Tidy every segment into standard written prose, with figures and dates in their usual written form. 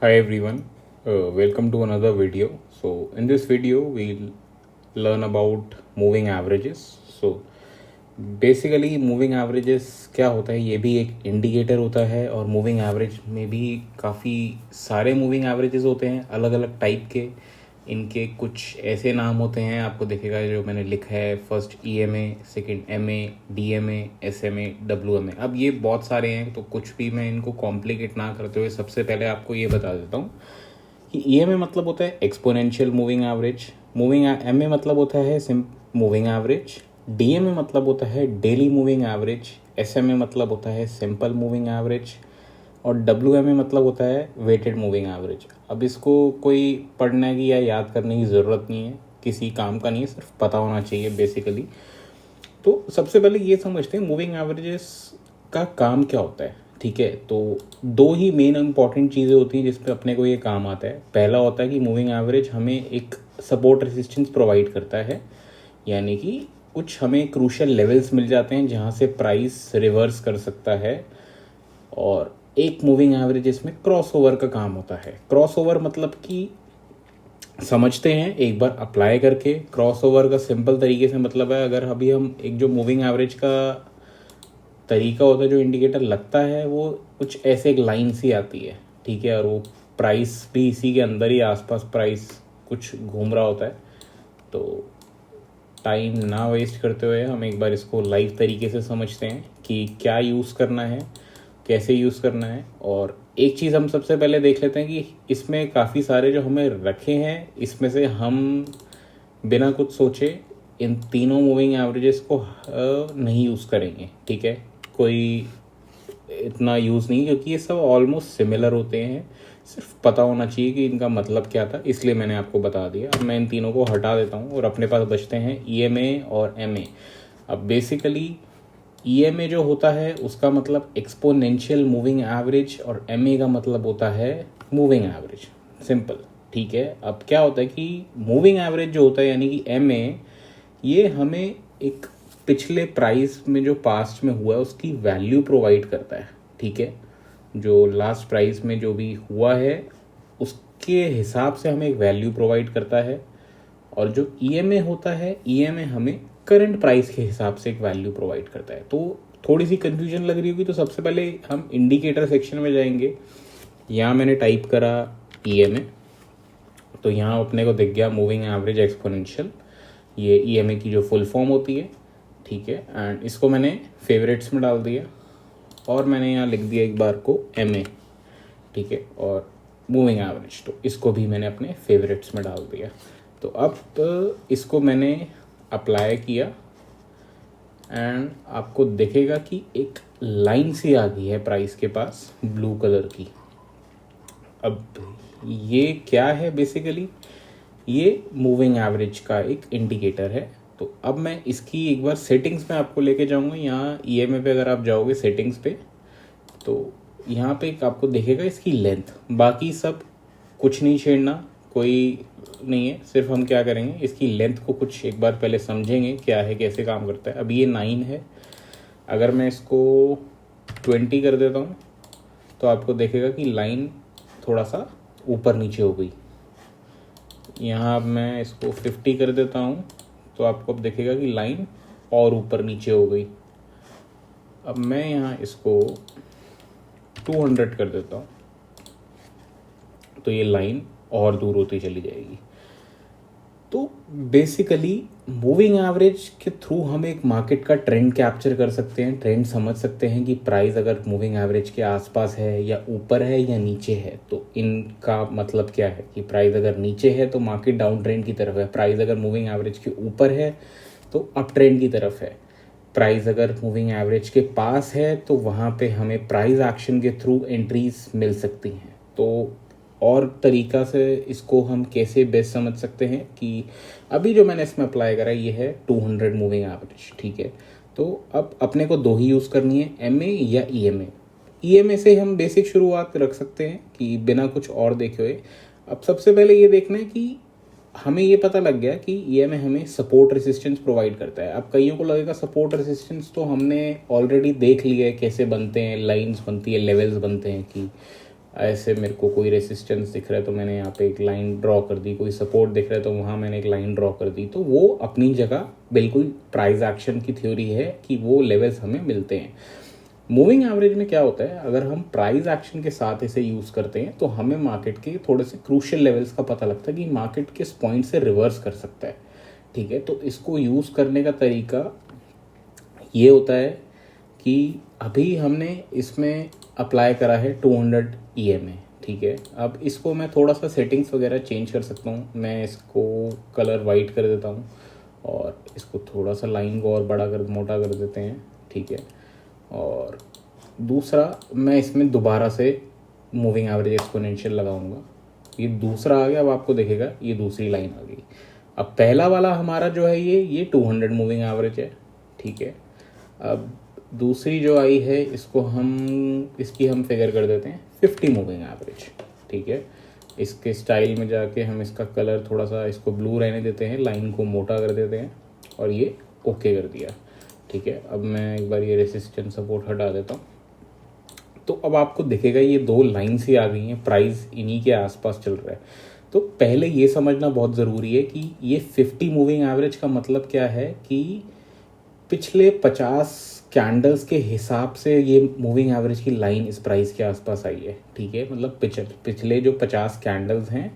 Hi everyone, welcome to another video. So in this video we'll learn about moving averages. So basically moving averages क्या होता है, ये भी एक indicator होता है और मूविंग एवरेज में भी काफ़ी सारे मूविंग एवरेजेस होते हैं अलग अलग टाइप के। इनके कुछ ऐसे नाम होते हैं, आपको दिखेगा जो मैंने लिखा है, first EMA, second MA, DMA, SMA, WMA। अब ये बहुत सारे हैं तो कुछ भी मैं इनको कॉम्प्लिकेट ना करते हुए सबसे पहले आपको ये बता देता हूँ कि EMA मतलब होता है exponential moving average, moving MA मतलब होता है मूविंग एवरेज, DMA मतलब होता है डेली मूविंग एवरेज, SMA मतलब होता है सिंपल मूविंग एवरेज और WMA मतलब होता है वेटेड मूविंग एवरेज। अब इसको कोई पढ़ने की या याद करने की ज़रूरत नहीं है, किसी काम का नहीं है, सिर्फ पता होना चाहिए बेसिकली। तो सबसे पहले ये समझते हैं मूविंग एवरेजेस का काम क्या होता है। ठीक है, तो दो ही मेन इंपॉर्टेंट चीज़ें होती हैं जिस पे अपने को ये काम आता है। पहला होता है कि मूविंग एवरेज हमें एक सपोर्ट रेजिस्टेंस प्रोवाइड करता है, यानी कि कुछ हमें क्रूशियल लेवल्स मिल जाते हैं जहाँ से प्राइस रिवर्स कर सकता है। और एक मूविंग एवरेज इसमें क्रॉस ओवर का काम होता है। क्रॉस ओवर मतलब कि समझते हैं एक बार अप्लाई करके। क्रॉस ओवर का सिंपल तरीके से मतलब है, अगर अभी हम एक जो मूविंग एवरेज का तरीका होता है, जो इंडिकेटर लगता है, वो कुछ ऐसे एक लाइन सी आती है। ठीक है, और वो प्राइस भी इसी के अंदर ही आसपास प्राइस कुछ घूम रहा होता है। तो टाइम ना वेस्ट करते हुए हम एक बार इसको लाइव तरीके से समझते हैं कि क्या यूज़ करना है, कैसे यूज़ करना है। और एक चीज़ हम सबसे पहले देख लेते हैं कि इसमें काफ़ी सारे जो हमें रखे हैं, इसमें से हम बिना कुछ सोचे इन तीनों मूविंग एवरेजेस को नहीं यूज़ करेंगे। ठीक है, कोई इतना यूज़ नहीं, क्योंकि ये सब ऑलमोस्ट सिमिलर होते हैं। सिर्फ पता होना चाहिए कि इनका मतलब क्या था, इसलिए मैंने आपको बता दिया। अब मैं इन तीनों को हटा देता हूँ और अपने पास बचते हैं EMA और MA। अब बेसिकली EMA जो होता है उसका मतलब एक्सपोनेंशियल मूविंग एवरेज और MA का मतलब होता है मूविंग एवरेज, सिंपल। ठीक है, अब क्या होता है कि मूविंग एवरेज जो होता है यानी कि MA, ये हमें एक पिछले प्राइस में जो पास्ट में हुआ है उसकी वैल्यू प्रोवाइड करता है। ठीक है, जो लास्ट प्राइस में जो भी हुआ है उसके हिसाब से हमें एक वैल्यू प्रोवाइड करता है। और जो EMA होता है, EMA हमें करंट प्राइस के हिसाब से एक वैल्यू प्रोवाइड करता है। तो थोड़ी सी कन्फ्यूजन लग रही होगी, तो सबसे पहले हम इंडिकेटर सेक्शन में जाएंगे। यहाँ मैंने टाइप करा EMA, तो यहाँ अपने को दिख गया मूविंग एवरेज एक्सपोनेंशियल, ये EMA की जो फुल फॉर्म होती है। ठीक है, एंड इसको मैंने फेवरेट्स में डाल दिया और मैंने यहाँ लिख दिया एक बार को MA। ठीक है, और मूविंग एवरेज तो इसको भी मैंने अपने फेवरेट्स में डाल दिया। तो अब इसको मैंने अप्लाई किया एंड आपको दिखेगा कि एक लाइन सी आ गई है प्राइस के पास ब्लू कलर की। अब ये क्या है, बेसिकली ये मूविंग एवरेज का एक इंडिकेटर है। तो अब मैं इसकी एक बार सेटिंग्स में आपको लेके जाऊंगा। यहाँ EMA पे अगर आप जाओगे सेटिंग्स पे, तो यहाँ पे एक आपको दिखेगा इसकी लेंथ। बाकी सब कुछ नहीं छेड़ना, कोई नहीं है, सिर्फ हम क्या करेंगे, इसकी लेंथ को कुछ एक बार पहले समझेंगे क्या है, कैसे काम करता है। अब ये 9 है, अगर मैं इसको 20 कर देता हूँ तो आपको देखेगा कि लाइन थोड़ा सा ऊपर नीचे हो गई। यहाँ अब मैं इसको 50 कर देता हूँ तो आपको अब देखेगा कि लाइन और ऊपर नीचे हो गई। अब मैं यहाँ इसको 200 कर देता हूँ तो ये लाइन और दूर होती चली जाएगी। तो बेसिकली मूविंग एवरेज के थ्रू हम एक मार्केट का ट्रेंड कैप्चर कर सकते हैं, ट्रेंड समझ सकते हैं कि प्राइस अगर मूविंग एवरेज के आसपास है या ऊपर है या नीचे है। तो इनका मतलब क्या है कि प्राइस अगर नीचे है तो मार्केट डाउन ट्रेंड की तरफ है, प्राइस अगर मूविंग एवरेज के ऊपर है तो अप ट्रेंड की तरफ है, प्राइस अगर मूविंग एवरेज के पास है तो वहाँ पे हमें प्राइस एक्शन के थ्रू एंट्रीज मिल सकती हैं। तो और तरीका से इसको हम कैसे बेस्ट समझ सकते हैं कि अभी जो मैंने इसमें अप्लाई करा ये है 200 मूविंग एवरेज। ठीक है, तो अब अपने को दो ही यूज़ करनी है, MA या EMA। EMA से हम बेसिक शुरुआत रख सकते हैं कि बिना कुछ और देखे हुए। अब सबसे पहले ये देखना है कि हमें ये पता लग गया कि EMA हमें सपोर्ट रेसिस्टेंस प्रोवाइड करता है। अब कईयों को लगेगा सपोर्ट रेसिस्टेंस तो हमने ऑलरेडी देख लिया है कैसे बनते हैं, लाइंस बनती है, लेवल्स बनते हैं कि ऐसे मेरे को कोई रेसिस्टेंस दिख रहा है तो मैंने यहाँ पे एक लाइन ड्रॉ कर दी, कोई सपोर्ट दिख रहा है तो वहाँ मैंने एक लाइन ड्रॉ कर दी, तो वो अपनी जगह बिल्कुल प्राइस एक्शन की थ्योरी है कि वो लेवल्स हमें मिलते हैं। मूविंग एवरेज में क्या होता है, अगर हम प्राइस एक्शन के साथ इसे यूज़ करते हैं तो हमें मार्केट के थोड़े से क्रूशियल लेवल्स का पता लगता है कि मार्केट किस पॉइंट से रिवर्स कर सकता है। ठीक है, तो इसको यूज़ करने का तरीका ये होता है कि अभी हमने इसमें अप्लाई करा है 200 EMA। ठीक है, अब इसको मैं थोड़ा सा सेटिंग्स वगैरह चेंज कर सकता हूँ। मैं इसको कलर वाइट कर देता हूँ और इसको थोड़ा सा लाइन को और बड़ा कर मोटा कर देते हैं। ठीक है, और दूसरा मैं इसमें दोबारा से मूविंग एवरेज एक्सपोनेंशियल लगाऊंगा। ये दूसरा आ गया, अब आपको दिखेगा ये दूसरी लाइन आ गई। अब पहला वाला हमारा जो है ये 200 मूविंग एवरेज है। ठीक है, अब दूसरी जो आई है इसको इसकी हम फिगर कर देते हैं 50 मूविंग एवरेज। ठीक है, इसके स्टाइल में जाके हम इसका कलर थोड़ा सा इसको ब्लू रहने देते हैं, लाइन को मोटा कर देते हैं और ये ओके कर दिया। ठीक है, अब मैं एक बार ये रेसिस्टेंस सपोर्ट हटा देता हूँ, तो अब आपको दिखेगा ये दो लाइन्स ही आ गई हैं, प्राइस इन्हीं के आसपास चल रहा है। तो पहले ये समझना बहुत ज़रूरी है कि ये 50 मूविंग एवरेज का मतलब क्या है कि पिछले 50 कैंडल्स के हिसाब से ये मूविंग एवरेज की लाइन इस प्राइस के आसपास आई है। ठीक है, मतलब पिछले जो 50 कैंडल्स हैं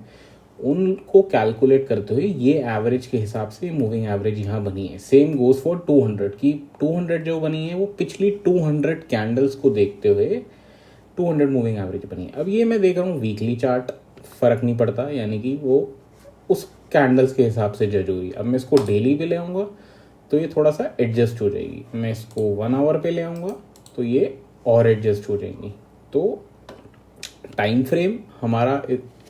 उनको कैलकुलेट करते हुए ये एवरेज के हिसाब से मूविंग एवरेज यहाँ बनी है। सेम गोज फॉर 200 की 200 जो बनी है वो पिछली 200 कैंडल्स को देखते हुए 200 मूविंग एवरेज बनी है। अब ये मैं देख रहा हूँ वीकली चार्ट, फ़र्क नहीं पड़ता, यानी कि वो उस कैंडल्स के हिसाब से जज होगी। अब मैं इसको डेली पे ले आऊँगा तो ये थोड़ा सा एडजस्ट हो जाएगी। मैं इसको 1 आवर पे ले आऊँगा तो ये और एडजस्ट हो जाएंगी। तो टाइम फ्रेम हमारा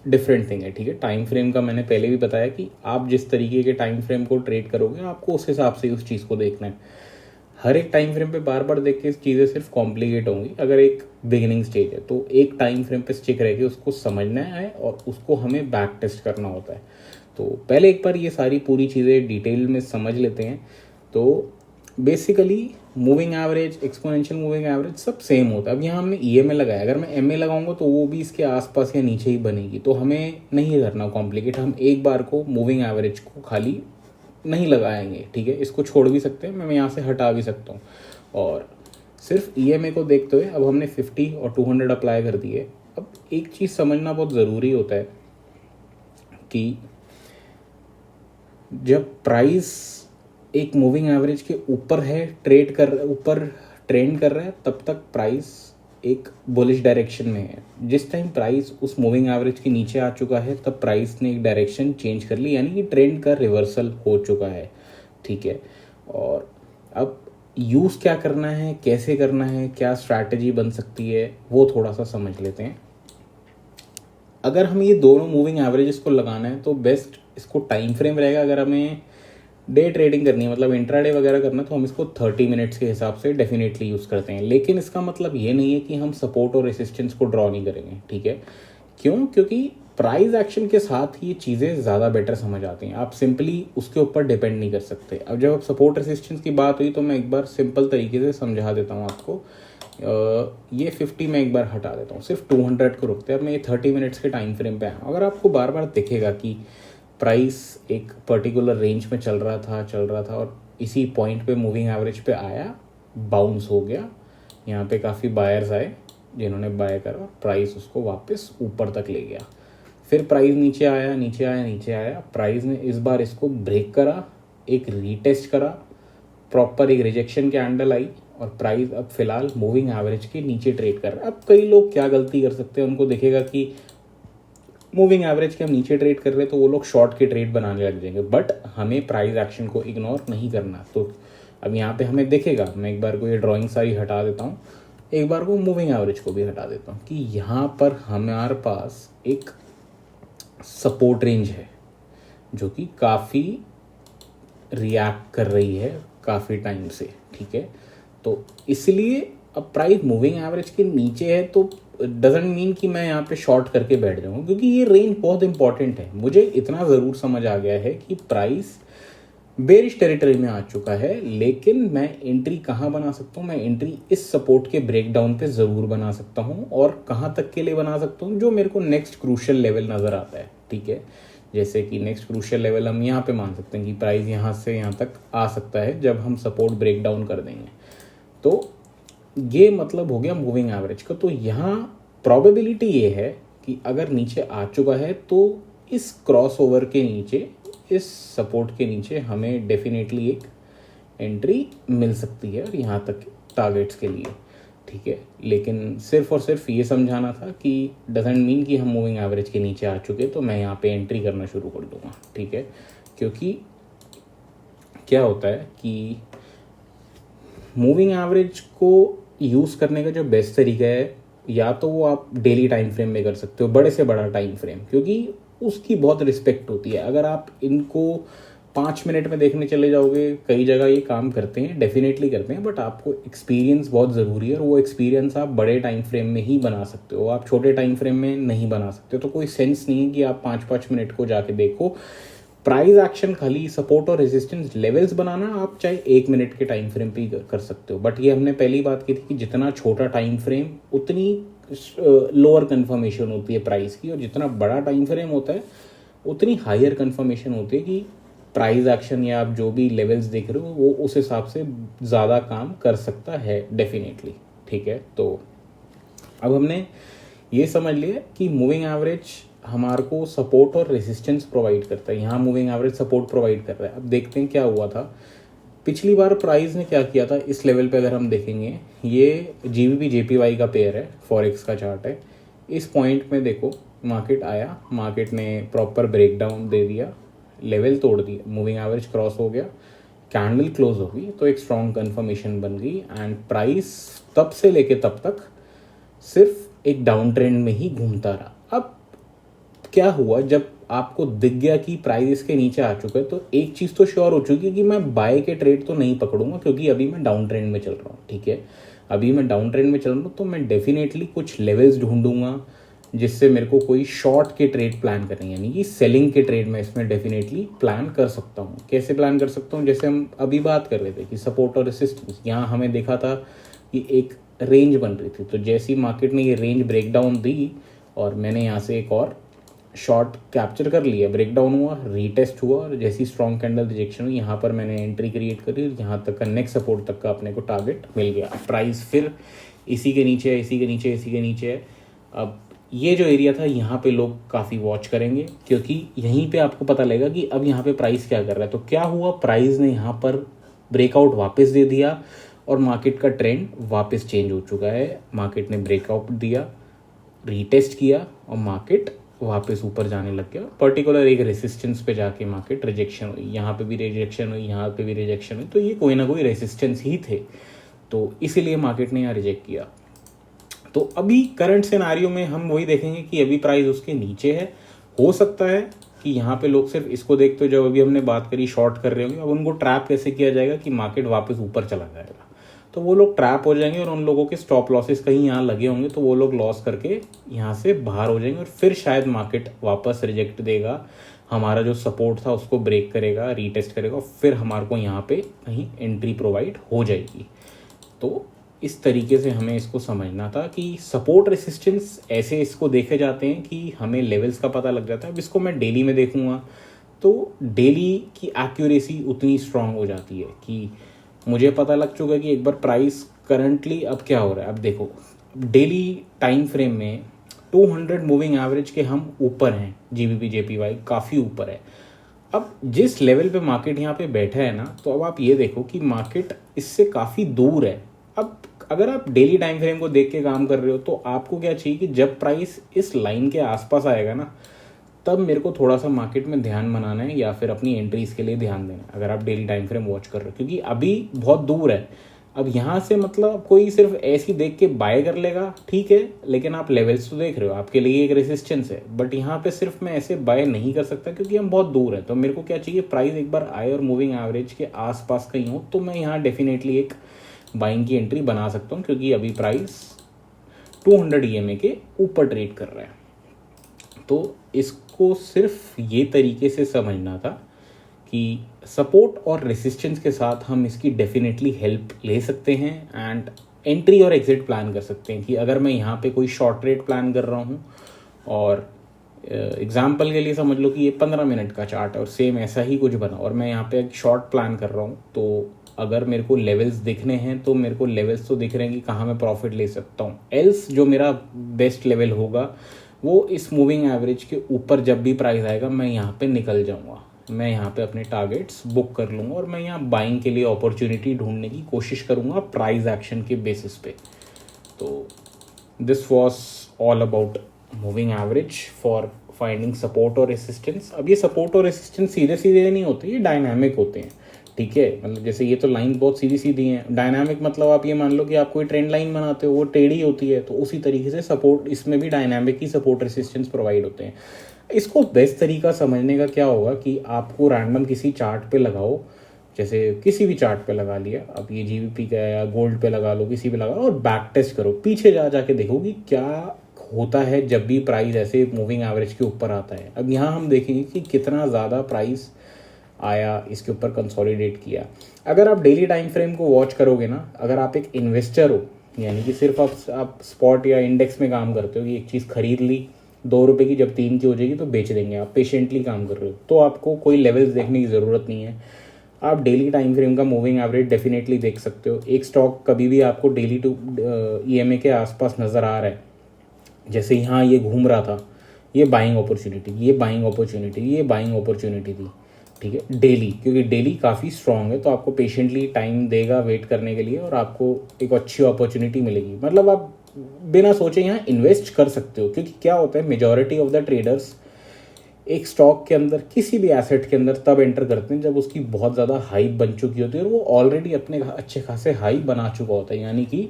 डिफरेंट थिंग है। ठीक है, टाइम फ्रेम का मैंने पहले भी बताया कि आप जिस तरीके के टाइम फ्रेम को ट्रेड करोगे आपको उस हिसाब से उस चीज़ को देखना है। हर एक टाइम फ्रेम पे बार बार देख के चीज़ें सिर्फ कॉम्प्लिकेट होंगी। अगर एक बिगिनिंग स्टेज है तो एक टाइम फ्रेम पे स्टिक रह के उसको समझना है और उसको हमें बैक टेस्ट करना होता है। तो पहले एक बार ये सारी पूरी चीज़ें डिटेल में समझ लेते हैं। तो basically moving average, exponential moving average सब सेम होता है। अब यहाँ हमने EMA लगाया, अगर मैं MA लगाऊंगा तो वो भी इसके आसपास या नीचे ही बनेगी। तो हमें नहीं करना कॉम्प्लिकेट, हम एक बार को मूविंग एवरेज को खाली नहीं लगाएंगे। ठीक है, इसको छोड़ भी सकते हैं, मैं यहाँ से हटा भी सकता हूँ और सिर्फ EMA को देखते हुए अब हमने 50 और 200 अप्लाई कर दिए। अब एक चीज़ समझना बहुत ज़रूरी होता है कि जब प्राइस एक मूविंग एवरेज के ऊपर है, ऊपर ट्रेंड कर रहा है, तब तक प्राइस एक बुलिश डायरेक्शन में है। जिस टाइम प्राइस उस मूविंग एवरेज के नीचे आ चुका है तब प्राइस ने एक डायरेक्शन चेंज कर ली, यानी कि ट्रेंड का रिवर्सल हो चुका है। ठीक है, और अब यूज़ क्या करना है, कैसे करना है, क्या स्ट्रैटेजी बन सकती है, वो थोड़ा सा समझ लेते हैं। अगर हम ये दोनों मूविंग एवरेजेस को लगाना है तो बेस्ट इसको टाइम फ्रेम रहेगा। अगर हमें डे ट्रेडिंग करनी है, मतलब इंट्राडे वगैरह करना, तो हम इसको 30 मिनट्स के हिसाब से डेफिनेटली यूज़ करते हैं। लेकिन इसका मतलब ये नहीं है कि हम सपोर्ट और रेसिस्टेंस को ड्रॉ नहीं करेंगे। ठीक है, क्यों? क्योंकि प्राइस एक्शन के साथ ये चीज़ें ज़्यादा बेटर समझ आती हैं। आप सिंपली उसके ऊपर डिपेंड नहीं कर सकते। अब जब आप सपोर्ट रेसिस्टेंस की बात हुई तो मैं एक बार सिंपल तरीके से समझा देता हूँ आपको। ये 50 में एक बार हटा देता हूँ, सिर्फ 200 को रुकते हैं। अब मैं ये 30 मिनट्स के टाइम फ्रेम पे आया हूँ। अगर आपको बार बार दिखेगा कि प्राइस एक पर्टिकुलर रेंज में चल रहा था और इसी पॉइंट पे मूविंग एवरेज पे आया, बाउंस हो गया, यहाँ पे काफ़ी बायर्स आए जिन्होंने बाय करा, प्राइस उसको वापस ऊपर तक ले गया, फिर प्राइस नीचे आया, प्राइस ने इस बार इसको ब्रेक करा, एक रीटेस्ट करा, प्रॉपर एक रिजेक्शन कैंडल आई और प्राइस अब फिलहाल मूविंग एवरेज के नीचे ट्रेड कर रहा है। अब कई लोग क्या गलती कर सकते हैं, उनको दिखेगा कि मूविंग एवरेज के हम नीचे ट्रेड कर रहे हैं तो वो लोग शॉर्ट के ट्रेड बनाने लग जाएंगे, बट हमें प्राइस एक्शन को इग्नोर नहीं करना। तो अब यहाँ पे हमें दिखेगा, मैं एक बार को ये ड्राइंग सारी हटा देता हूँ, एक बार को मूविंग एवरेज को भी हटा देता हूँ कि यहाँ पर हमारे पास एक सपोर्ट रेंज है जो कि काफ़ी रिएक्ट कर रही है काफ़ी टाइम से। ठीक है, तो इसलिए अब प्राइस मूविंग एवरेज के नीचे है तो डजेंट मीन कि मैं यहाँ पे शॉर्ट करके बैठ जाऊँ, क्योंकि ये रेंज बहुत इंपॉर्टेंट है। मुझे इतना ज़रूर समझ आ गया है कि प्राइस बेरिश टेरिटरी में आ चुका है, लेकिन मैं एंट्री कहाँ बना सकता हूँ? मैं एंट्री इस सपोर्ट के ब्रेकडाउन पे ज़रूर बना सकता हूँ। और कहाँ तक के लिए बना सकता हूँ? जो मेरे को नेक्स्ट क्रूशियल लेवल नज़र आता है, ठीक है। जैसे कि नेक्स्ट क्रूशियल लेवल हम यहाँ पे मान सकते हैं कि प्राइस यहाँ से यहाँ तक आ सकता है जब हम सपोर्ट ब्रेकडाउन कर देंगे। तो ये मतलब हो गया मूविंग एवरेज का। तो यहाँ प्रोबेबिलिटी ये है कि अगर नीचे आ चुका है तो इस क्रॉसओवर के नीचे, इस सपोर्ट के नीचे हमें डेफिनेटली एक एंट्री मिल सकती है और यहाँ तक टारगेट्स के लिए, ठीक है। लेकिन सिर्फ और सिर्फ ये समझाना था कि डजेंट मीन कि हम मूविंग एवरेज के नीचे आ चुके तो मैं यहाँ पे एंट्री करना शुरू कर दूंगा, ठीक है। क्योंकि क्या होता है कि मूविंग एवरेज को यूज़ करने का जो बेस्ट तरीका है, या तो वो आप डेली टाइम फ्रेम में कर सकते हो, बड़े से बड़ा टाइम फ्रेम, क्योंकि उसकी बहुत रिस्पेक्ट होती है। अगर आप इनको 5 मिनट में देखने चले जाओगे, कई जगह ये काम करते हैं, डेफिनेटली करते हैं, बट आपको एक्सपीरियंस बहुत ज़रूरी है और वो एक्सपीरियंस आप बड़े टाइम फ्रेम में ही बना सकते हो, आप छोटे टाइम फ्रेम में नहीं बना सकते। तो कोई सेंस नहीं है कि आप 5-5 मिनट को जाके देखो। प्राइस एक्शन खाली सपोर्ट और रेजिस्टेंस लेवल्स बनाना आप चाहे 1 मिनट के टाइम फ्रेम पे ही कर सकते हो। बट ये हमने पहली बात की थी कि जितना छोटा टाइम फ्रेम उतनी लोअर कंफर्मेशन होती है प्राइस की, और जितना बड़ा टाइम फ्रेम होता है उतनी हायर कंफर्मेशन होती है कि प्राइस एक्शन या आप जो भी लेवल्स देख रहे हो वो उस हिसाब से ज़्यादा काम कर सकता है डेफिनेटली, ठीक है। तो अब हमने ये समझ लिया कि मूविंग एवरेज हमारे को सपोर्ट और रेजिस्टेंस प्रोवाइड करता है। यहाँ मूविंग एवरेज सपोर्ट प्रोवाइड कर रहा है। अब देखते हैं क्या हुआ था पिछली बार। प्राइस ने क्या किया था इस लेवल पे, अगर हम देखेंगे, ये जीबीपी जेपीवाई का पेयर है, फॉरेक्स का चार्ट है। इस पॉइंट में देखो मार्केट आया, मार्केट ने प्रॉपर ब्रेकडाउन दे दिया, लेवल तोड़ दिया, मूविंग एवरेज क्रॉस हो गया, कैंडल क्लोज हो गई, तो एक स्ट्रॉन्ग कन्फर्मेशन बन गई एंड प्राइस तब से लेके तब तक सिर्फ एक डाउन ट्रेंड में ही घूमता रहा। अब क्या हुआ, जब आपको दिख गया कि प्राइस इसके नीचे आ चुका है, तो एक चीज़ तो श्योर हो चुकी है कि मैं बाय के ट्रेड तो नहीं पकड़ूंगा, क्योंकि अभी मैं डाउन ट्रेंड में चल रहा हूँ, ठीक है। अभी मैं डाउन ट्रेंड में चल रहा हूँ तो मैं डेफिनेटली कुछ लेवल्स ढूंढूंगा जिससे मेरे को कोई शॉर्ट के ट्रेड प्लान करें, यानी कि सेलिंग के ट्रेड में इसमें डेफिनेटली प्लान कर सकता हूँ। कैसे प्लान कर सकता हूँ? जैसे हम अभी बात कर रहे थे कि सपोर्ट और रेसिस्टेंस, यहाँ हमें देखा था कि एक रेंज बन रही थी। तो जैसी मार्केट ने ये रेंज ब्रेकडाउन दी और मैंने यहाँ से एक और शॉर्ट कैप्चर कर लिया, ब्रेकडाउन हुआ, रीटेस्ट हुआ, और जैसी स्ट्रॉन्ग कैंडल रिजेक्शन हुई, यहाँ पर मैंने एंट्री क्रिएट करी, यहाँ तक का नेक्स्ट सपोर्ट तक का अपने को टारगेट मिल गया। प्राइस फिर इसी के नीचे है, इसी के नीचे, इसी के नीचे है। अब ये जो एरिया था यहाँ पे लोग काफ़ी वॉच करेंगे, क्योंकि यहीं पे आपको पता लगेगा कि अब यहाँ पे प्राइस क्या कर रहा है। तो क्या हुआ, प्राइस ने यहाँ पर ब्रेकआउट वापस दे दिया और मार्केट का ट्रेंड वापस चेंज हो चुका है। मार्केट ने ब्रेकआउट दिया, रीटेस्ट किया और मार्केट वापस ऊपर जाने लग गया। पर्टिकुलर एक रेसिस्टेंस पे जाके मार्केट रिजेक्शन हुई, यहाँ पे भी रिजेक्शन हुई, यहाँ पे भी रिजेक्शन हुई। तो ये कोई ना कोई रेसिस्टेंस ही थे, तो इसीलिए मार्केट ने यहाँ रिजेक्ट किया। तो अभी करंट सिनारियो में हम वही देखेंगे कि अभी प्राइस उसके नीचे है। हो सकता है कि यहाँ पे लोग सिर्फ इसको देखते हो, जब अभी हमने बात करी शॉर्ट कर रहे होंगे, अब उनको ट्रैप कैसे किया जाएगा कि मार्केट वापस ऊपर चला जाएगा, तो वो लोग ट्रैप हो जाएंगे और उन लोगों के स्टॉप लॉसेस कहीं यहाँ लगे होंगे, तो वो लोग लॉस करके यहाँ से बाहर हो जाएंगे और फिर शायद मार्केट वापस रिजेक्ट देगा, हमारा जो सपोर्ट था उसको ब्रेक करेगा, रीटेस्ट करेगा, फिर हमारे को यहाँ पे कहीं एंट्री प्रोवाइड हो जाएगी। तो इस तरीके से हमें इसको समझना था कि सपोर्ट रेसिस्टेंस ऐसे इसको देखे जाते हैं कि हमें लेवल्स का पता लग जाता है। अब इसको मैं डेली में देखूंगा तो डेली की एक्यूरेसी उतनी स्ट्रांग हो जाती है कि मुझे पता लग चुका है कि एक बार प्राइस करंटली अब क्या हो रहा है। अब देखो डेली टाइम फ्रेम में 200 मूविंग एवरेज के हम ऊपर हैं, जीबीपी जेपीवाई काफ़ी ऊपर है। अब जिस लेवल पे मार्केट यहाँ पे बैठा है ना, तो अब आप ये देखो कि मार्केट इससे काफ़ी दूर है। अब अगर आप डेली टाइम फ्रेम को देख के काम कर रहे हो तो आपको क्या चाहिए कि जब प्राइस इस लाइन के आसपास आएगा ना, तब मेरे को थोड़ा सा मार्केट में ध्यान बनाना है या फिर अपनी एंट्रीज के लिए ध्यान देना है, अगर आप डेली टाइम फ्रेम वॉच कर रहे हो, क्योंकि अभी बहुत दूर है। अब यहाँ से मतलब कोई सिर्फ ऐसी देख के बाय कर लेगा, ठीक है, लेकिन आप लेवल्स तो देख रहे हो, आपके लिए एक रेसिस्टेंस है, बट यहाँ पे सिर्फ मैं ऐसे बाय नहीं कर सकता क्योंकि हम बहुत दूर है। तो मेरे को क्या चाहिए, प्राइस एक बार आए और मूविंग एवरेज के आसपास कहीं हो, तो मैं यहाँ डेफिनेटली एक बाइंग की एंट्री बना सकता हूँ, क्योंकि अभी प्राइस 200 EMA के ऊपर ट्रेड कर रहा है। तो इसको सिर्फ ये तरीके से समझना था कि सपोर्ट और रेसिस्टेंस के साथ हम इसकी डेफिनेटली हेल्प ले सकते हैं एंड एंट्री और एग्जिट प्लान कर सकते हैं कि अगर मैं यहाँ पे कोई शॉर्ट ट्रेड प्लान कर रहा हूँ और एग्जाम्पल के लिए समझ लो कि ये 15 मिनट का चार्ट है और सेम ऐसा ही कुछ बना और मैं यहाँ पे एक शॉर्ट प्लान कर रहा हूँ, तो अगर मेरे को लेवल्स दिखने हैं तो मेरे को लेवल्स तो दिख रहे हैं कि कहाँ मैं प्रॉफिट ले सकता हूँ। एल्स जो मेरा बेस्ट लेवल होगा वो इस मूविंग एवरेज के ऊपर जब भी प्राइस आएगा मैं यहाँ पे निकल जाऊँगा, मैं यहाँ पे अपने टारगेट्स बुक कर लूँगा और मैं यहाँ बाइंग के लिए अपॉर्चुनिटी ढूंढने की कोशिश करूँगा प्राइस एक्शन के बेसिस पे। तो this was all about moving average for finding support और रेसिस्टेंस। अब ये सपोर्ट और रेसिस्टेंस सीधे सीधे नहीं होते, ये डायनामिक होते हैं, ठीक है। मतलब जैसे ये तो लाइन बहुत सीधी सीधी हैं, डायनामिक मतलब आप ये मान लो कि आप कोई ट्रेंड लाइन बनाते हो वो टेढ़ी होती है, तो उसी तरीके से सपोर्ट इसमें भी डायनामिक ही सपोर्ट रेसिस्टेंस प्रोवाइड होते हैं। इसको बेस्ट तरीका समझने का क्या होगा कि आपको रैंडम किसी चार्ट पे लगाओ, जैसे किसी भी चार्ट पे लगा लिया, अब ये जीबीपी का या गोल्ड पे लगा लो, किसी पे लगा लो और बैक टेस्ट करो, पीछे जा जाके देखो कि क्या होता है जब भी प्राइस ऐसे मूविंग एवरेज के ऊपर आता है। अब यहाँ हम देखेंगे कि कितना ज़्यादा प्राइस आया, इसके ऊपर कंसोलिडेट किया। अगर आप डेली टाइम फ्रेम को वॉच करोगे ना, अगर आप एक इन्वेस्टर हो यानी कि सिर्फ आप स्पॉट या इंडेक्स में काम करते हो कि एक चीज़ खरीद ली 2 रुपये की, जब 3 की हो जाएगी तो बेच देंगे, आप पेशेंटली काम कर रहे हो, तो आपको कोई लेवल्स देखने की ज़रूरत नहीं है। आप डेली टाइम फ्रेम का मूविंग एवरेज डेफिनेटली देख सकते हो। एक स्टॉक कभी भी आपको डेली टू EMA के आसपास नज़र आ रहा है, जैसे यहाँ ये घूम रहा था, ये बाइंग अपॉर्चुनिटी, ये बाइंग अपॉर्चुनिटी, ये बाइंग अपॉर्चुनिटी थी, ठीक है, डेली, क्योंकि डेली काफ़ी स्ट्रॉन्ग है तो आपको पेशेंटली टाइम देगा वेट करने के लिए और आपको एक अच्छी अपॉर्चुनिटी मिलेगी। मतलब आप बिना सोचे यहाँ इन्वेस्ट कर सकते हो, क्योंकि क्या होता है मेजॉरिटी ऑफ द ट्रेडर्स एक स्टॉक के अंदर, किसी भी एसेट के अंदर तब एंटर करते हैं जब उसकी बहुत ज़्यादा हाइप बन चुकी होती है और वो ऑलरेडी अपने अच्छे खासे हाई बना चुका होता है। यानी कि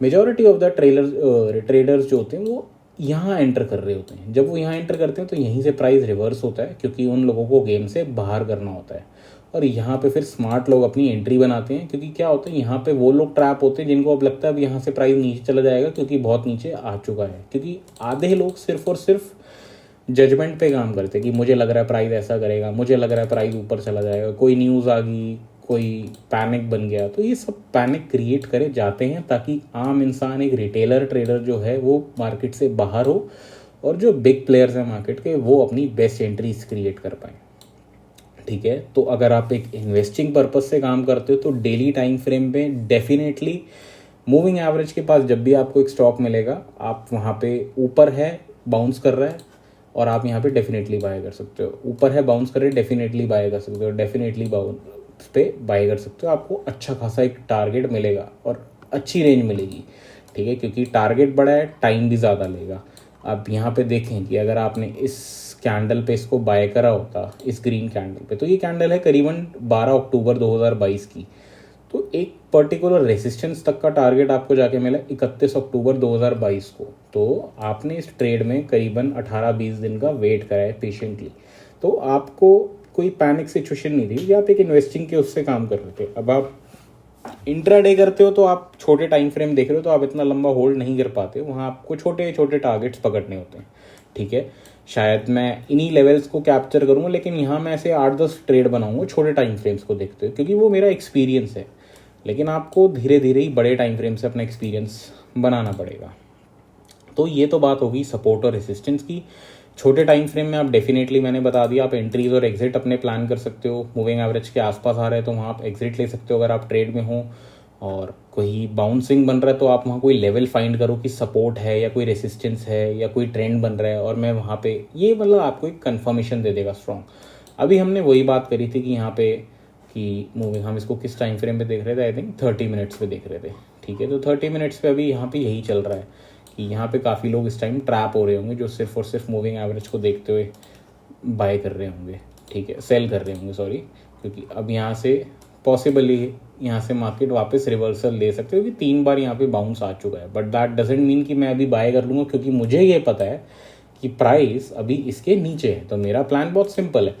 मेजॉरिटी ऑफ द ट्रेडर्स जो होते हैं वो यहाँ एंटर कर रहे होते हैं। जब वो यहाँ एंटर करते हैं तो यहीं से प्राइस रिवर्स होता है, क्योंकि उन लोगों को गेम से बाहर करना होता है और यहाँ पे फिर स्मार्ट लोग अपनी एंट्री बनाते हैं। क्योंकि क्या होता है यहाँ पे वो लोग ट्रैप होते हैं जिनको अब लगता है अब यहाँ से प्राइस नीचे चला जाएगा क्योंकि बहुत नीचे आ चुका है। क्योंकि आधे लोग सिर्फ और सिर्फ जजमेंट पे काम करते हैं कि मुझे लग रहा है प्राइस ऐसा करेगा, मुझे लग रहा है प्राइस ऊपर चला जाएगा, कोई न्यूज़ आ गई, कोई पैनिक बन गया, तो ये सब पैनिक क्रिएट करे जाते हैं ताकि आम इंसान, एक रिटेलर ट्रेडर जो है वो मार्केट से बाहर हो और जो बिग प्लेयर्स हैं मार्केट के वो अपनी बेस्ट एंट्रीज क्रिएट कर पाएँ, ठीक है। तो अगर आप एक इन्वेस्टिंग पर्पज से काम करते हो तो डेली टाइम फ्रेम पे डेफिनेटली मूविंग एवरेज के पास जब भी आपको एक स्टॉक मिलेगा, आप वहाँ पे ऊपर है बाउंस कर रहा है और आप यहाँ पे डेफिनेटली बाय कर सकते हो, ऊपर है बाउंस कर रहे डेफिनेटली बाय कर सकते हो, डेफिनेटली बाउंस पे बाय कर सकते हो। आपको अच्छा खासा एक टारगेट मिलेगा और अच्छी रेंज मिलेगी, ठीक है, क्योंकि टारगेट बड़ा है, टाइम भी ज़्यादा लेगा। आप यहाँ पे देखें कि अगर आपने इस कैंडल पे इसको बाय करा होता, इस ग्रीन कैंडल पे, तो ये कैंडल है करीबन 12 अक्टूबर 2022 की, तो एक पर्टिकुलर रेसिस्टेंस तक का टारगेट आपको जाके मिला 31 अक्टूबर 2022 को। तो आपने इस ट्रेड में करीबन 18-20 दिन का वेट करा है पेशेंटली, तो आपको कोई पैनिक सिचुएशन नहीं थी, आप एक इन्वेस्टिंग के उससे काम कर रहे थे। अब आप इंट्राडे करते हो तो आप छोटे टाइम फ्रेम देख रहे हो तो आप इतना लंबा होल्ड नहीं कर पाते, वहाँ आपको छोटे छोटे टारगेट्स पकड़ने होते हैं, ठीक है। शायद मैं इन्हीं लेवल्स को कैप्चर करूँगा, लेकिन यहाँ मैं ऐसे 8-10 ट्रेड बनाऊंगा छोटे टाइम फ्रेम्स को देखते हुए, क्योंकि वो मेरा एक्सपीरियंस है। लेकिन आपको धीरे धीरे ही बड़े टाइम फ्रेम से अपना एक्सपीरियंस बनाना पड़ेगा। तो ये तो बात होगी सपोर्ट और रेसिस्टेंस की। छोटे टाइम फ्रेम में आप डेफिनेटली, मैंने बता दिया, आप एंट्रीज और एग्जिट अपने प्लान कर सकते हो। मूविंग एवरेज के आसपास आ रहे हैं तो वहाँ आप एग्जिट ले सकते हो अगर आप ट्रेड में हो, और कोई बाउंसिंग बन रहा है तो आप वहाँ कोई लेवल फाइंड करो कि सपोर्ट है या कोई रेसिस्टेंस है या कोई ट्रेंड बन रहा है और मैं वहाँ पे, ये मतलब आपको एक कन्फर्मेशन दे देगा स्ट्रॉन्ग। अभी हमने वही बात करी थी कि यहाँ पे कि मूविंग, हम इसको किस टाइम फ्रेम पे देख रहे थे, आई थिंक 30 मिनट्स पे देख रहे थे, ठीक है। तो 30 मिनट्स पे अभी यहाँ पे यही चल रहा है कि यहाँ पे काफ़ी लोग इस टाइम ट्रैप हो रहे होंगे जो सिर्फ और सिर्फ मूविंग एवरेज को देखते हुए बाय कर रहे होंगे, ठीक है, सेल कर रहे होंगे, सॉरी, क्योंकि अब यहाँ से पॉसिबली यहाँ से मार्केट वापस रिवर्सल ले सकते हो कि 3 बार यहाँ पे बाउंस आ चुका है। बट दैट डजेंट मीन कि मैं अभी बाय कर लूँगा, क्योंकि मुझे ये पता है कि प्राइस अभी इसके नीचे है। तो मेरा प्लान बहुत सिंपल है,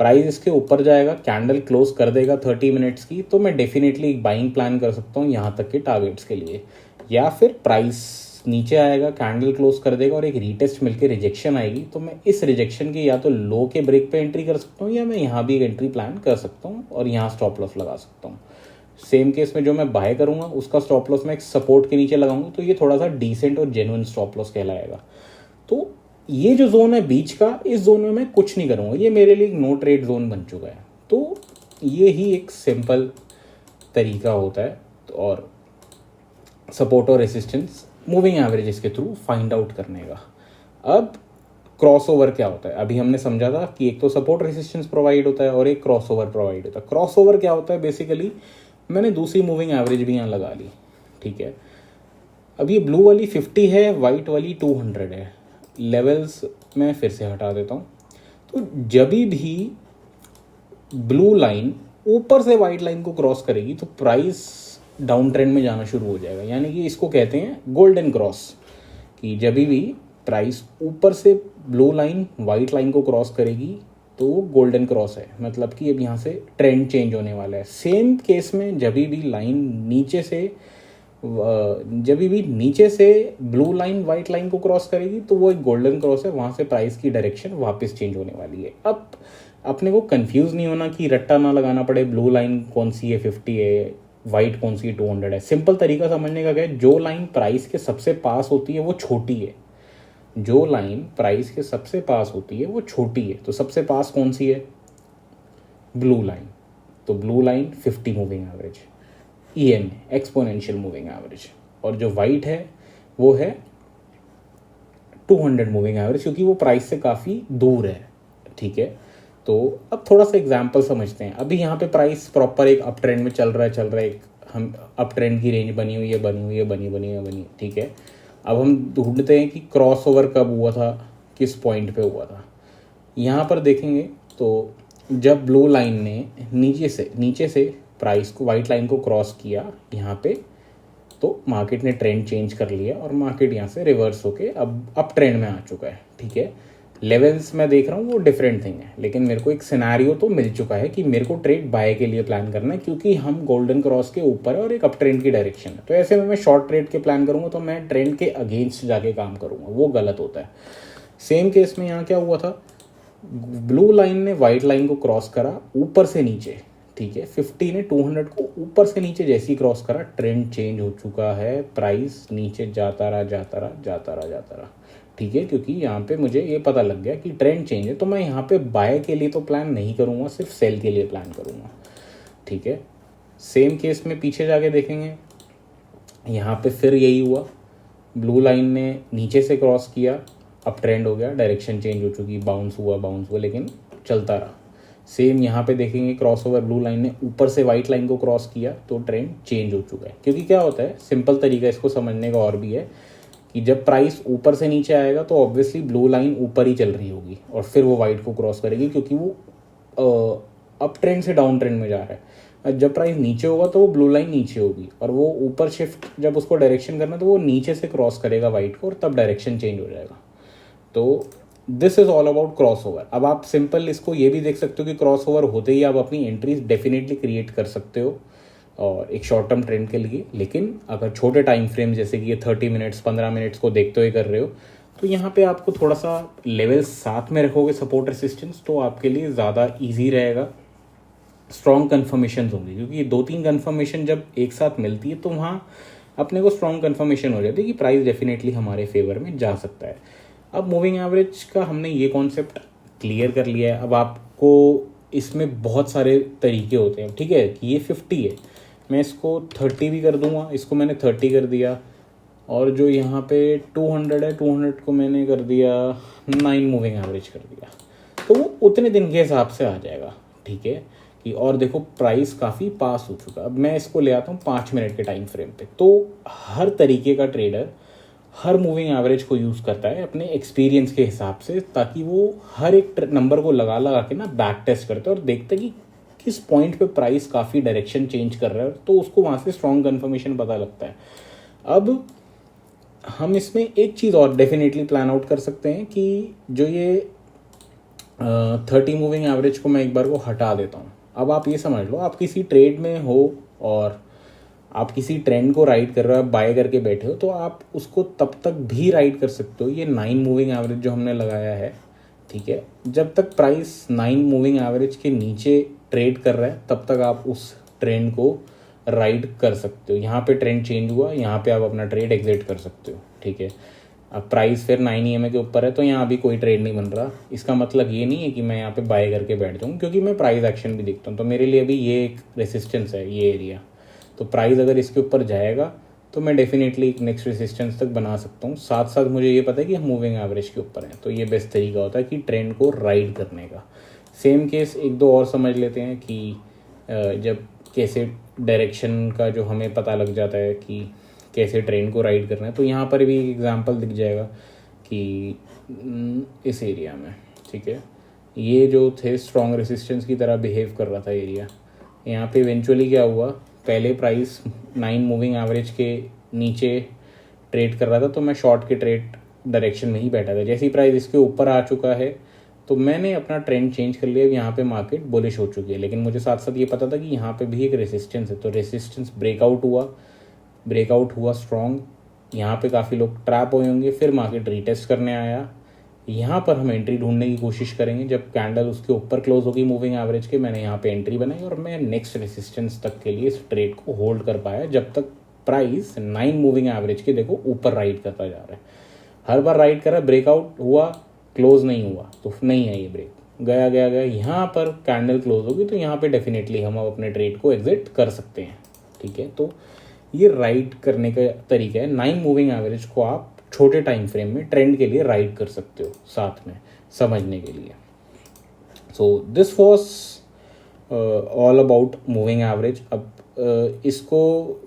प्राइस इसके ऊपर जाएगा, कैंडल क्लोज कर देगा 30 मिनट्स की, तो मैं डेफिनेटली एक बाइंग प्लान कर सकता हूँ यहाँ तक के टारगेट्स के लिए, या फिर प्राइस नीचे आएगा, कैंडल क्लोज कर देगा और एक रीटेस्ट मिलके रिजेक्शन आएगी, तो मैं इस रिजेक्शन के या तो लो के ब्रेक पे एंट्री कर सकता हूँ या मैं यहाँ भी एक एंट्री प्लान कर सकता हूँ और यहाँ स्टॉप लॉस लगा सकता हूँ। सेम केस में जो मैं बाय करूँगा उसका स्टॉप लॉस मैं एक सपोर्ट के नीचे लगाऊंगा, तो ये थोड़ा सा डिसेंट और जेन्युइन स्टॉप लॉस कहलाएगा। तो ये जो जोन है बीच का, इस जोन में मैं कुछ नहीं करूँगा, ये मेरे लिए एक नो ट्रेड जोन बन चुका है। तो ये ही एक सिंपल तरीका होता है और सपोर्ट और रेसिस्टेंस मूविंग एवरेजेस के थ्रू फाइंड आउट करने का। अब क्रॉसओवर क्या होता है, अभी हमने समझा था कि एक तो सपोर्ट रेसिस्टेंस प्रोवाइड होता है और एक क्रॉसओवर प्रोवाइड होता है। क्रॉसओवर क्या होता है, बेसिकली मैंने दूसरी मूविंग एवरेज भी यहाँ लगा ली, ठीक है। अब ये ब्लू वाली 50 है, वाइट वाली 200 है। लेवल्स मैं फिर से हटा देता हूँ। तो जब भी ब्लू लाइन ऊपर से वाइट लाइन को क्रॉस करेगी तो प्राइस डाउन ट्रेंड में जाना शुरू हो जाएगा, यानी कि इसको कहते हैं गोल्डन क्रॉस, कि जब भी प्राइस ऊपर से ब्लू लाइन वाइट लाइन को क्रॉस करेगी तो वो गोल्डन क्रॉस है, मतलब कि अब यहाँ से ट्रेंड चेंज होने वाला है। सेम केस में जब भी लाइन नीचे से ब्लू लाइन वाइट लाइन को क्रॉस करेगी तो वो एक गोल्डन क्रॉस है, वहाँ से प्राइस की डायरेक्शन वापस चेंज होने वाली है। अब अपने को कंफ्यूज नहीं होना कि रट्टा ना लगाना पड़े, ब्लू लाइन कौन सी है 50 है, वाइट कौन सी 200 है। सिंपल तरीका समझने का क्या है, जो लाइन प्राइस के सबसे पास होती है वो छोटी है, जो लाइन प्राइस के सबसे पास होती है वो छोटी है। तो सबसे पास कौन सी है, ब्लू लाइन, तो blue line 50 moving average, EM exponential moving average, और जो वाइट है वो है 200 मूविंग एवरेज, क्योंकि वो प्राइस से काफ़ी दूर है, ठीक है। तो अब थोड़ा सा एग्जांपल समझते हैं। अभी यहाँ पे प्राइस प्रॉपर एक अप ट्रेंड में चल रहा है, एक हम अप ट्रेंड की रेंज बनी हुई है, ठीक है। अब हम ढूंढते हैं कि क्रॉस ओवर कब हुआ था, किस पॉइंट पे हुआ था। यहाँ पर देखेंगे तो जब ब्लू लाइन ने नीचे से प्राइस को वाइट लाइन को क्रॉस किया यहाँ पे, तो मार्केट ने ट्रेंड चेंज कर लिया और मार्केट यहाँ से रिवर्स होके अब अप ट्रेंड में आ चुका है, ठीक है। लेवल्स मैं देख रहा हूँ वो डिफरेंट थिंग है, लेकिन मेरे को एक सिनेरियो तो मिल चुका है कि मेरे को ट्रेड बाय के लिए प्लान करना है, क्योंकि हम गोल्डन क्रॉस के ऊपर है और एक अप ट्रेंड की डायरेक्शन है। तो ऐसे में मैं शॉर्ट ट्रेड के प्लान करूँगा तो मैं ट्रेंड के अगेंस्ट जाके काम करूँगा, वो गलत होता है। सेम केस में यहाँ क्या हुआ था, ब्लू लाइन ने वाइट लाइन को क्रॉस करा ऊपर से नीचे, ठीक है। 50 ने 200 को ऊपर से नीचे जैसे ही क्रॉस करा, ट्रेंड चेंज हो चुका है, प्राइस नीचे जाता रहा, ठीक है। क्योंकि यहाँ पे मुझे ये पता लग गया कि ट्रेंड चेंज है, तो मैं यहाँ पे बाय के लिए तो प्लान नहीं करूँगा, सिर्फ सेल के लिए प्लान करूँगा, ठीक है। सेम केस में पीछे जाके देखेंगे, यहाँ पे फिर यही हुआ, ब्लू लाइन ने नीचे से क्रॉस किया, अब ट्रेंड हो गया, डायरेक्शन चेंज हो चुकी, बाउंस हुआ लेकिन चलता रहा। सेम यहाँ पे देखेंगे, क्रॉस ओवर ब्लू लाइन ने ऊपर से वाइट लाइन को क्रॉस किया तो ट्रेंड चेंज हो चुका है। क्योंकि क्या होता है, सिंपल तरीका इसको समझने का और भी है कि जब प्राइस ऊपर से नीचे आएगा तो ऑब्वियसली ब्लू लाइन ऊपर ही चल रही होगी और फिर वो वाइट को क्रॉस करेगी, क्योंकि वो अप ट्रेंड से डाउन ट्रेंड में जा रहा है। जब प्राइस नीचे होगा तो वो ब्लू लाइन नीचे होगी और वो ऊपर शिफ्ट, जब उसको डायरेक्शन करना तो वो नीचे से क्रॉस करेगा वाइट को और तब डायरेक्शन चेंज हो जाएगा। तो this is all about cross over. अब आप सिंपल इसको ये भी देख सकते हो कि क्रॉस ओवर होते ही आप अपनी एंट्रीज डेफिनेटली क्रिएट कर सकते हो और एक शॉर्ट टर्म ट्रेंड के लिए। लेकिन अगर छोटे टाइम फ्रेम जैसे कि ये 30 मिनट्स 15 मिनट्स को देखते हुए कर रहे हो, तो यहाँ पे आपको थोड़ा सा लेवल साथ में रखोगे सपोर्ट रेसिस्टेंस, तो आपके लिए ज़्यादा ईजी रहेगा। स्ट्रॉन्ग कन्फर्मेशन होंगी, क्योंकि 2-3 कन्फर्मेशन जब एक साथ मिलती है तो वहाँ अपने को स्ट्रॉन्ग कन्फर्मेशन हो जाती है कि प्राइस डेफिनेटली हमारे फेवर में जा सकता है। अब मूविंग एवरेज का हमने ये कॉन्सेप्ट क्लियर कर लिया है। अब आपको इसमें बहुत सारे तरीके होते हैं, ठीक है। कि ये 50 है, मैं इसको 30 भी कर दूंगा, इसको मैंने 30 कर दिया, और जो यहाँ पे 200 है 200 को मैंने कर दिया 9 मूविंग एवरेज कर दिया, तो वो उतने दिन के हिसाब से आ जाएगा, ठीक है। कि और देखो प्राइस काफ़ी पास हो चुका। अब मैं इसको ले आता हूँ 5 मिनट के टाइम फ्रेम पे। तो हर तरीके का ट्रेडर हर मूविंग एवरेज को यूज़ करता है अपने एक्सपीरियंस के हिसाब से, ताकि वो हर एक नंबर को लगा के ना बैक टेस्ट करते हैं और देखते हैं कि किस पॉइंट पे प्राइस काफ़ी डायरेक्शन चेंज कर रहा है, तो उसको वहाँ से स्ट्रॉन्ग कन्फर्मेशन पता लगता है। अब हम इसमें एक चीज़ और डेफिनेटली प्लान आउट कर सकते हैं कि जो ये 30 मूविंग एवरेज को मैं एक बार को हटा देता हूँ। अब आप ये समझ लो, आप किसी ट्रेड में हो और आप किसी ट्रेंड को राइड कर रहे हो, आप बाय करके बैठे हो, तो आप उसको तब तक भी राइड कर सकते हो। ये 9 मूविंग एवरेज जो हमने लगाया है, ठीक है, जब तक प्राइस 9 मूविंग एवरेज के नीचे ट्रेड कर रहा है तब तक आप उस ट्रेंड को राइड कर सकते हो। यहाँ पे ट्रेंड चेंज हुआ, यहाँ पे आप अपना ट्रेड एग्जिट कर सकते हो, ठीक है। अब प्राइस फिर 9 EMA के ऊपर है तो यहाँ अभी कोई ट्रेड नहीं बन रहा। इसका मतलब ये नहीं है कि मैं यहाँ पे बाय करके बैठ जाऊँ, क्योंकि मैं प्राइस एक्शन भी देखता हूँ। तो मेरे लिए अभी ये एक रेसिस्टेंस है, ये एरिया। तो प्राइस अगर इसके ऊपर जाएगा तो मैं डेफिनेटली एक नेक्स्ट रेसिस्टेंस तक बना सकता हूँ। साथ साथ मुझे ये पता है कि हम मूविंग एवरेज के ऊपर हैं, तो ये बेस्ट तरीका होता है कि ट्रेंड को राइड करने का। सेम केस एक दो और समझ लेते हैं कि जब कैसे डायरेक्शन का जो हमें पता लग जाता है कि कैसे ट्रेंड को राइड करना है, तो यहाँ पर भी एक एग्जांपल दिख जाएगा कि इस एरिया में, ठीक है, ये जो थे स्ट्रॉन्ग रेसिस्टेंस की तरह बिहेव कर रहा था एरिया। यहाँ पे इवेंचुअली क्या हुआ, पहले प्राइस 9 मूविंग एवरेज के नीचे ट्रेड कर रहा था, तो मैं शॉर्ट के ट्रेड डायरेक्शन में ही बैठा था। जैसे ही प्राइस इसके ऊपर आ चुका है तो मैंने अपना ट्रेंड चेंज कर लिया। यहाँ पे मार्केट बुलिश हो चुकी है, लेकिन मुझे साथ साथ ये पता था कि यहाँ पे भी एक रेसिस्टेंस है। तो रेसिस्टेंस ब्रेकआउट हुआ स्ट्रॉन्ग, यहाँ पे काफ़ी लोग ट्रैप हुए होंगे, फिर मार्केट रीटेस्ट करने आया। यहाँ पर हम एंट्री ढूंढने की कोशिश करेंगे। जब कैंडल उसके ऊपर क्लोज होगी मूविंग एवरेज के, मैंने यहाँ पे एंट्री बनाई और मैं नेक्स्ट रेसिस्टेंस तक के लिए इस ट्रेड को होल्ड कर पाया, जब तक प्राइस 9 मूविंग एवरेज के देखो ऊपर राइड करता जा रहा है। हर बार राइड कर रहा है, ब्रेकआउट हुआ, क्लोज नहीं हुआ तो नहीं है ये ब्रेक, गया गया गया। यहाँ पर कैंडल क्लोज होगी तो यहाँ पे डेफिनेटली हम अपने ट्रेड को एग्जिट कर सकते हैं, ठीक है। तो ये राइड करने का तरीका है। 9 मूविंग एवरेज को आप छोटे टाइम फ्रेम में ट्रेंड के लिए राइड कर सकते हो, साथ में समझने के लिए। So this was all about moving average. अब इसको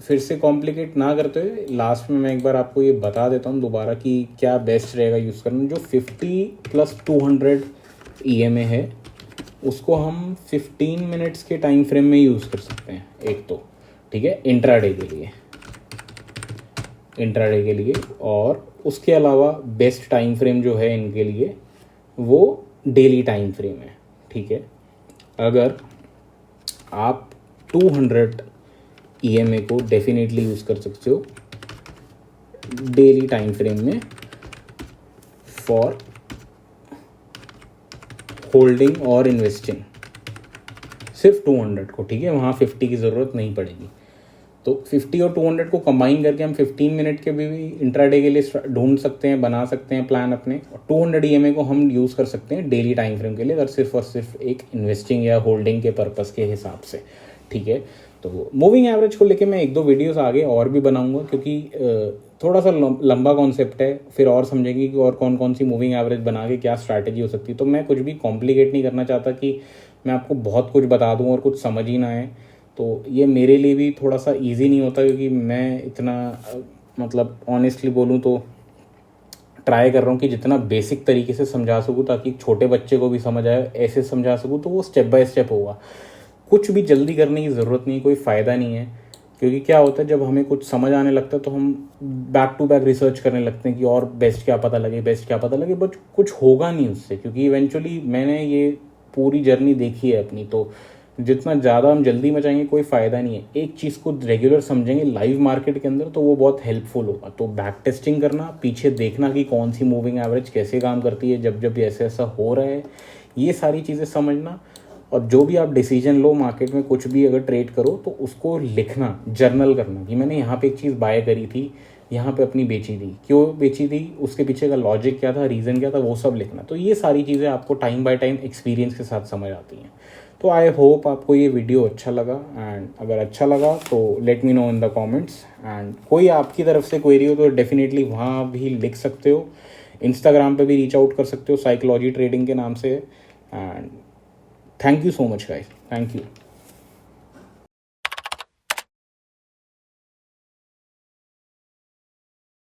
फिर से कॉम्प्लिकेट ना करते हुए लास्ट में मैं एक बार आपको ये बता देता हूँ दोबारा कि क्या बेस्ट रहेगा यूज़ करना। जो 50+200 EMA है उसको हम 15 मिनट्स के टाइम फ्रेम में यूज़ कर सकते हैं एक तो, ठीक है, इंट्राडे के लिए। और उसके अलावा बेस्ट टाइम फ्रेम जो है इनके लिए वो डेली टाइम फ्रेम है, ठीक है। अगर आप 200 EMA को डेफिनेटली यूज़ कर सकते हो डेली टाइम फ्रेम में फॉर होल्डिंग और इन्वेस्टिंग, सिर्फ 200 को, ठीक है। वहाँ 50 की ज़रूरत नहीं पड़ेगी। तो 50 और 200 को कंबाइन करके हम 15 मिनट के भी इंट्राडे के लिए ढूंढ सकते हैं, बना सकते हैं प्लान अपने। और 200 EMA को हम यूज़ कर सकते हैं डेली टाइम फ्रेम के लिए, अगर सिर्फ और सिर्फ एक इन्वेस्टिंग या होल्डिंग के पर्पज़ के हिसाब से, ठीक है। तो मूविंग एवरेज को लेके मैं एक दो वीडियोस आगे और भी बनाऊंगा, क्योंकि थोड़ा सा लंबा कॉन्सेप्ट है, फिर और समझेंगे कि और कौन कौन सी मूविंग एवरेज बना के क्या स्ट्रैटेजी हो सकती है। तो मैं कुछ भी कॉम्प्लिकेट नहीं करना चाहता कि मैं आपको बहुत कुछ बता दूं और कुछ समझ ही ना आए। तो ये मेरे लिए भी थोड़ा सा ईजी नहीं होता, क्योंकि मैं इतना मतलब ऑनेस्टली बोलूँ तो ट्राई कर रहा हूँ कि जितना बेसिक तरीके से समझा सकूँ ताकि छोटे बच्चे को भी समझ आए, ऐसे समझा सकूँ तो वो स्टेप बाय स्टेप होगा। कुछ भी जल्दी करने की ज़रूरत नहीं, कोई फ़ायदा नहीं है। क्योंकि क्या होता है, जब हमें कुछ समझ आने लगता है तो हम बैक टू बैक रिसर्च करने लगते हैं कि और बेस्ट क्या पता लगे, बट कुछ होगा नहीं उससे। क्योंकि इवेंचुअली मैंने ये पूरी जर्नी देखी है अपनी, तो जितना ज़्यादा हम जल्दी मचाएंगे कोई फ़ायदा नहीं है। एक चीज़ को रेगुलर समझेंगे लाइव मार्केट के अंदर तो वो बहुत हेल्पफुल होगा। तो बैक टेस्टिंग करना, पीछे देखना कि कौन सी मूविंग एवरेज कैसे काम करती है, जब जब ऐसे ऐसा हो रहा है, ये सारी चीज़ें समझना। और जो भी आप डिसीजन लो मार्केट में, कुछ भी अगर ट्रेड करो तो उसको लिखना, जर्नल करना कि मैंने यहाँ पे एक चीज़ बाय करी थी, यहाँ पे अपनी बेची थी, क्यों बेची थी, उसके पीछे का लॉजिक क्या था, रीज़न क्या था, वो सब लिखना। तो ये सारी चीज़ें आपको टाइम बाय टाइम एक्सपीरियंस के साथ समझ आती हैं। तो आई होप आपको ये वीडियो अच्छा लगा, एंड अगर अच्छा लगा तो let me know in the comments. And कोई आपकी तरफ से क्वेरी हो तो डेफिनेटली वहाँ भी लिख सकते हो। इंस्टाग्राम पे भी रीच आउट कर सकते हो, साइकोलॉजी ट्रेडिंग के नाम से। And thank you so much guys, thank you.